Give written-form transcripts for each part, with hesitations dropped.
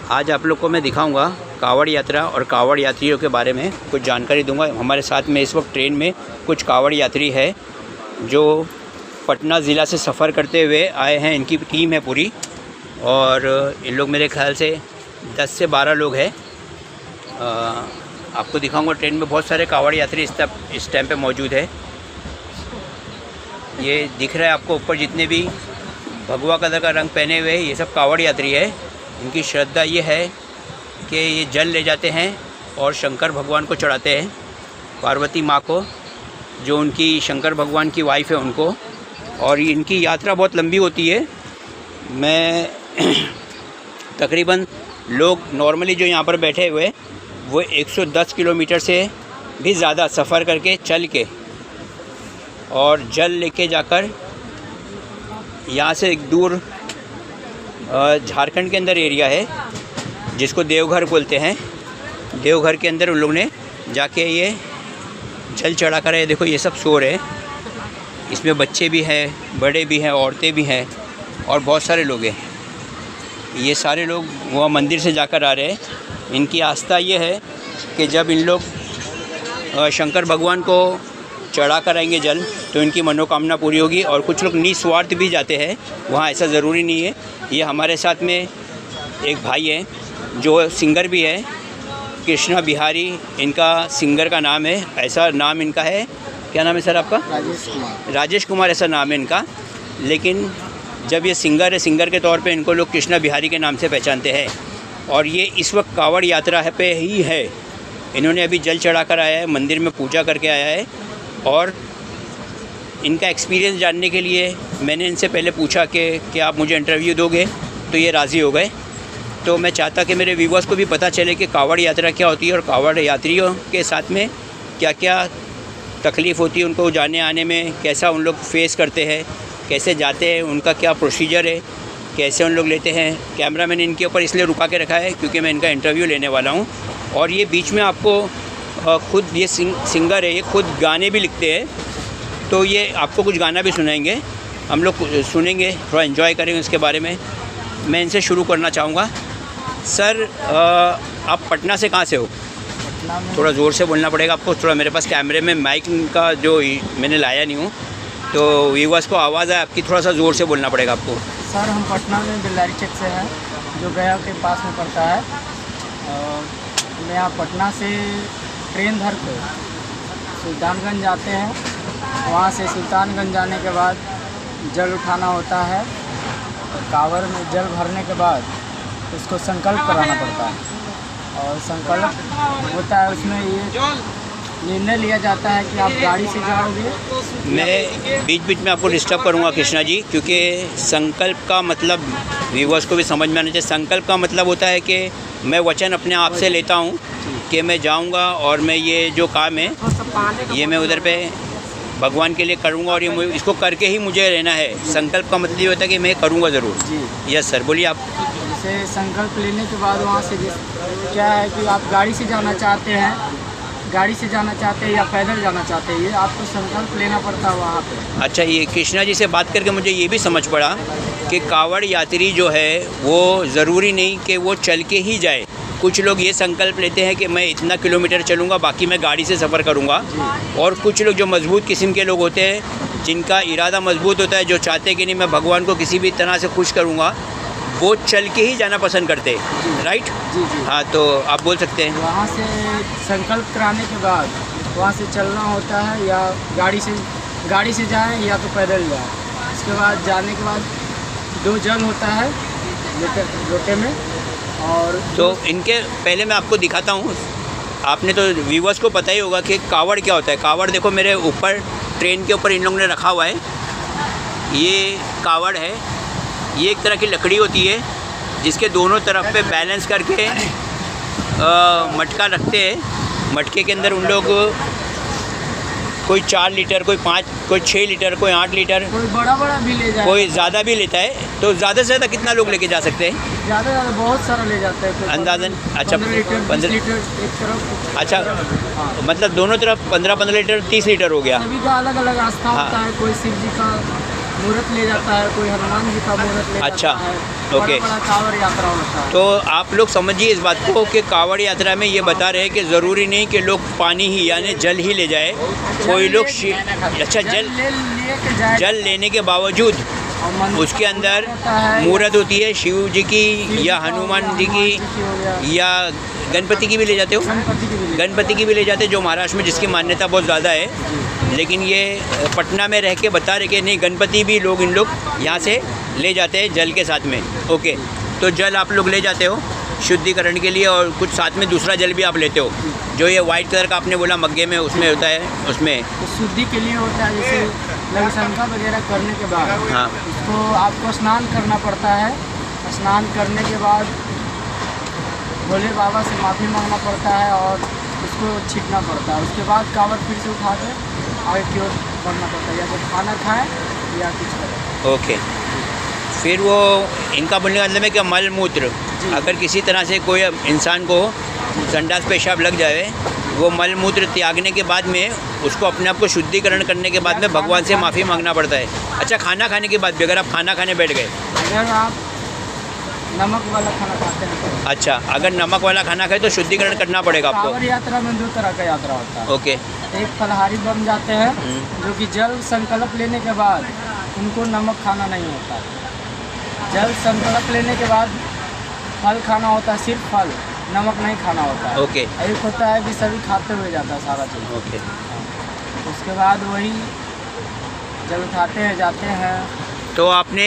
आज आप लोग को मैं दिखाऊंगा कावड़ यात्रा और कावड़ यात्रियों के बारे में कुछ जानकारी दूंगा। हमारे साथ में इस वक्त ट्रेन में कुछ कावड़ यात्री है जो पटना ज़िला से सफ़र करते हुए आए हैं। इनकी टीम है पूरी और इन लोग मेरे ख्याल से 10 से 12 लोग हैं। आपको दिखाऊंगा ट्रेन में बहुत सारे कावड़ यात्री इस टाइम पे मौजूद है। ये दिख रहा है आपको ऊपर जितने भी भगवा कलर का रंग पहने हुए हैं ये सब कावड़ यात्री है। इनकी श्रद्धा ये है कि ये जल ले जाते हैं और शंकर भगवान को चढ़ाते हैं, पार्वती माँ को, जो उनकी शंकर भगवान की वाइफ है उनको। और इनकी यात्रा बहुत लंबी होती है। मैं तकरीबन लोग नॉर्मली जो यहाँ पर बैठे हुए वो 110 किलोमीटर से भी ज़्यादा सफ़र करके चल के और जल लेके जाकर यहाँ से एक दूर झारखंड के अंदर एरिया है जिसको देवघर बोलते हैं। देवघर के अंदर उन लोग ने जाके ये जल चढ़ा कर है। देखो ये सब सो रहे, इसमें बच्चे भी हैं, बड़े भी हैं, औरतें भी हैं और बहुत सारे लोग हैं। ये सारे लोग वहाँ मंदिर से जाकर आ रहे हैं। इनकी आस्था ये है कि जब इन लोग शंकर भगवान को चढ़ा कर आएंगे जल तो इनकी मनोकामना पूरी होगी। और कुछ लोग निस्वार्थ भी जाते हैं वहाँ, ऐसा ज़रूरी नहीं है। ये हमारे साथ में एक भाई है जो सिंगर भी है, कृष्णा बिहारी इनका सिंगर का नाम है। ऐसा नाम इनका है, क्या नाम है सर आपका? राजेश कुमार ऐसा नाम है इनका। लेकिन जब ये सिंगर है, सिंगर के तौर पे इनको लोग कृष्णा बिहारी के नाम से पहचानते हैं। और ये इस वक्त कावड़ यात्रा पे ही है। इन्होंने अभी जल चढ़ा कर आया है, मंदिर में पूजा करके आया है। और इनका एक्सपीरियंस जानने के लिए मैंने इनसे पहले पूछा कि आप मुझे इंटरव्यू दोगे, तो ये राज़ी हो गए। तो मैं चाहता कि मेरे व्यूवर्स को भी पता चले कि कावड़ यात्रा क्या होती है और कावड़ यात्रियों के साथ में क्या क्या तकलीफ़ होती है, उनको जाने आने में कैसा उन लोग फेस करते हैं, कैसे जाते हैं, उनका क्या प्रोसीजर है, कैसे उन लोग लेते हैं। कैमरा मैंने इनके ऊपर इसलिए रुका के रखा है क्योंकि मैं इनका इंटरव्यू लेने वाला हूँ। और ये बीच में आपको खुद ये सिंगर है, ये खुद गाने भी लिखते हैं, तो ये आपको कुछ गाना भी सुनाएंगे, हम लोग सुनेंगे, थोड़ा एंजॉय करेंगे उसके बारे में। मैं इनसे शुरू करना चाहूँगा। सर आप पटना से कहाँ से हो? थोड़ा ज़ोर से बोलना पड़ेगा आपको, थोड़ा मेरे पास कैमरे में माइक का जो मैंने लाया नहीं हूँ तो व्यूवर्स को आवाज़ आए आपकी, थोड़ा सा ज़ोर से बोलना पड़ेगा आपको। सर हम पटना में बेल्लारी चेक से हैं जो गया के पास में पड़ता है। मैं यहाँ पटना से ट्रेन धर के सुल्तानगंज जाते हैं। वहाँ से सुल्तानगंज जाने के बाद जल उठाना होता है। कांवड़ में जल भरने के बाद उसको संकल्प कराना पड़ता है और संकल्प होता है उसमें ये निर्णय लिया जाता है कि आप गाड़ी से जाओगे। मैं बीच बीच में आपको डिस्टर्ब करूंगा कृष्णा जी, क्योंकि संकल्प का मतलब व्यूवर्स को भी समझ में आना चाहिए। संकल्प का मतलब होता है कि मैं वचन अपने आप से लेता हूं कि मैं जाऊंगा और मैं ये जो काम है ये मैं उधर पे भगवान के लिए करूंगा और ये इसको करके ही मुझे रहना है। संकल्प का मतलब ये होता है कि मैं करूँगा ज़रूर। यस सर, बोलिए आप। जैसे संकल्प लेने के बाद वहाँ से क्या है कि आप गाड़ी से जाना चाहते हैं, गाड़ी से जाना चाहते हैं या पैदल जाना चाहते हैं, ये आपको संकल्प लेना पड़ता है वहाँ पे। अच्छा, ये कृष्णा जी से बात करके मुझे ये भी समझ पड़ा कि कावड़ यात्री जो है वो ज़रूरी नहीं कि वो चल के ही जाए। कुछ लोग ये संकल्प लेते हैं कि मैं इतना किलोमीटर चलूँगा, बाकी मैं गाड़ी से सफ़र करूँगा। और कुछ लोग जो मजबूत किस्म के लोग होते हैं, जिनका इरादा मजबूत होता है, जो चाहते हैं कि नहीं मैं भगवान को किसी भी तरह से खुश करूँगा, वो चल के ही जाना पसंद करते हैं। राइट? जी। हाँ, तो आप बोल सकते हैं। वहाँ से संकल्प कराने के बाद वहाँ से चलना होता है, या गाड़ी से जाएं या तो पैदल जाएं। इसके बाद जाने के बाद 2 जल होता है लोटे में। और तो इनके पहले मैं आपको दिखाता हूँ। आपने तो व्यूवर्स को पता ही होगा कि कावड़ क्या होता है। कावड़ देखो मेरे ऊपर ट्रेन के ऊपर इन लोगों ने रखा हुआ है, ये कावड़ है। ये एक तरह की लकड़ी होती है जिसके दोनों तरफ पे बैलेंस करके मटका रखते हैं। मटके के अंदर उन लोग कोई 4 लीटर, कोई 5, कोई 6 लीटर, कोई 8 लीटर, कोई बड़ा भी ले जाए, कोई ज़्यादा भी लेता है। तो ज़्यादा से ज़्यादा कितना लोग लेके जा सकते हैं? ज़्यादा बहुत सारा ले जाते हैं अंदाज़न। अच्छा, 15 लीटर एक तरफ। अच्छा, मतलब दोनों तरफ 15-15 लीटर, 30 लीटर हो गया। सभी का अलग अलग आस्था होता है। कोई शिव जी का मूर्त ले जाता है, कोई हनुमान जी का मूर्त ले अच्छा, जाता है। ओके। बड़ा कांवड़ यात्रा होता है। तो आप लोग समझिए इस बात को कि कांवड़ यात्रा में ये बता रहे हैं कि ज़रूरी नहीं कि लोग पानी ही यानी जल ही ले जाए, कोई लोग अच्छा जल लेने के बावजूद उसके अंदर मूर्त होती है शिव जी की या हनुमान जी की या गणपति की भी ले जाते हो? गणपति की भी ले जाते, जो महाराष्ट्र में जिसकी मान्यता बहुत ज़्यादा है। लेकिन ये पटना में रह के बता रहे कि नहीं, गणपति भी लोग इन लोग यहाँ से ले जाते हैं जल के साथ में। ओके, तो जल आप लोग ले जाते हो शुद्धिकरण के लिए, और कुछ साथ में दूसरा जल भी आप लेते हो, जो ये वाइट कलर का आपने बोला मग्गे में उसमें होता है, उसमें तो शुद्धि के लिए होता है। जैसे लघुशंका वगैरह करने के बाद हाँ, उसको आपको स्नान करना पड़ता है। स्नान करने के बाद भोले बाबा से माफ़ी मांगना पड़ता है और उसको छींटना पड़ता है। उसके बाद कांवड़ फिर से उठा के आगे की ओर बढ़ना पड़ता है, या तो खाना खाए या कुछ करें। ओके। फिर वो इनका बोलने का मतलब है कि मल मूत्र, अगर किसी तरह से कोई इंसान को संडास पेशाब लग जाए, वो मल मूत्र त्यागने के बाद में उसको अपने आप को शुद्धिकरण करने के बाद में भगवान से माफ़ी मांगना पड़ता है। अच्छा, खाना खाने के बाद भी अगर आप खाना खाने बैठ गए, अगर आप नमक वाला खाना खाते हैं तो अच्छा, अगर नमक वाला खाना खाए तो शुद्धिकरण करना पड़ेगा कांवड़ आपको। यात्रा में 2 तरह का यात्रा होता है। ओके। एक फलहारी बन जाते हैं, जो कि जल संकल्प लेने के बाद उनको नमक खाना नहीं होता है। जल संकल्प लेने के बाद फल खाना होता है, सिर्फ फल, नमक नहीं खाना होता है। ओके। एक होता है कि सभी खाते हुए जाता है सारा चीज़। ओके। उसके बाद वही जल उठाते हैं, जाते हैं। तो आपने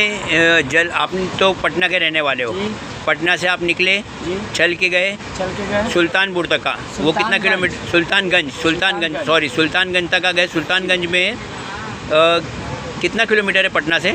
जल, आपने तो पटना के रहने वाले हो, जी पटना से आप निकले, जी चल के गए चल के गए सुल्तानपुर तक का, वो कितना सुल्तानगंज। किलोमीटर? सुल्तानगंज, सॉरी, सुल्तानगंज तक आ गए। सुल्तानगंज में कितना किलोमीटर है पटना से?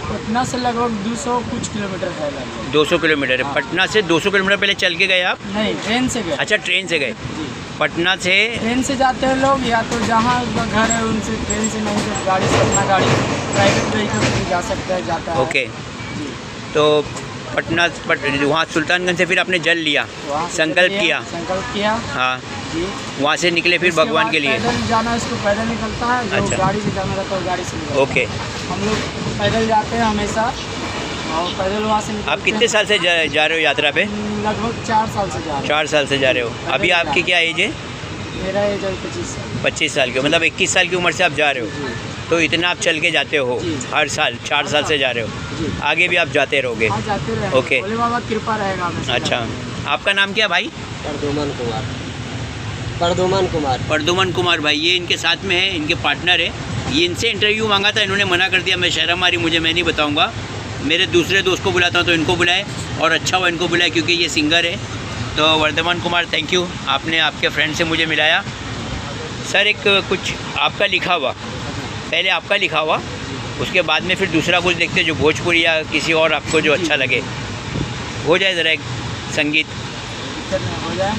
पटना से लगभग 200 कुछ किलोमीटर है। 200 किलोमीटर है। हाँ। पटना से 200 किलोमीटर पहले चल के गए आप? नहीं, ट्रेन से गए। अच्छा, ट्रेन से गए। जी, पटना से ट्रेन से जाते हैं लोग, या तो जहाँ उनका घर है उनसे ट्रेन से, नहीं तो गाड़ी से, अपना गाड़ी प्राइवेट व्हीकल से जा सकता है, जाता है। ओके। जी, तो वहाँ सुल्तानगंज से फिर आपने जल लिया, वहाँ से संकल्प चलिए, किया, संकल्प किया। हाँ, जी, वहाँ से निकले फिर उसके भगवान बाद के लिए। पैदल जाना, इसको पैदल निकलता है। जो अच्छा। गाड़ी से जाना रहता है वो गाड़ी से निकलता है। ओके। हम लोग पैदल जाते हैं हमेशा, और पैदल वहाँ से निकलते आप कितने साल से जा रहे हो यात्रा पे? लगभग 4 साल से जा रहे हैं। 4 साल से जा रहे हो। अभी आपकी क्या एज है? मेरा एज है 25 साल। 25 साल की, मतलब 21 साल की उम्र से आप जा रहे हो। जी, तो इतना आप चल के जाते हो जी। हर साल, 4 साल से जा रहे हो, जी, आगे भी आप जाते रहोगे। हाँ, जाते रहे। ओके। भोले बाबा कृपा रहेगा हमेशा। अच्छा, आपका नाम क्या भाई? प्रदुमन कुमार। प्रदुमन कुमार। प्रदुमन कुमार भाई, ये इनके साथ में है, इनके पार्टनर है। ये इनसे इंटरव्यू मांगा था, इन्होंने मना कर दिया, मैं शर्म आ रही मुझे, मैं नहीं बताऊंगा। मेरे दूसरे दोस्त को बुलाता हूँ तो इनको बुलाए, और अच्छा हुआ इनको बुलाए क्योंकि ये सिंगर है। तो वर्धमान कुमार, थैंक यू, आपने आपके फ्रेंड से मुझे मिलाया। सर, एक कुछ आपका लिखा हुआ, पहले आपका लिखा हुआ, उसके बाद में फिर दूसरा कुछ देखते जो भोजपुरी या किसी और आपको जो अच्छा लगे, हो जाए ज़रा एक संगीत। हो जाए।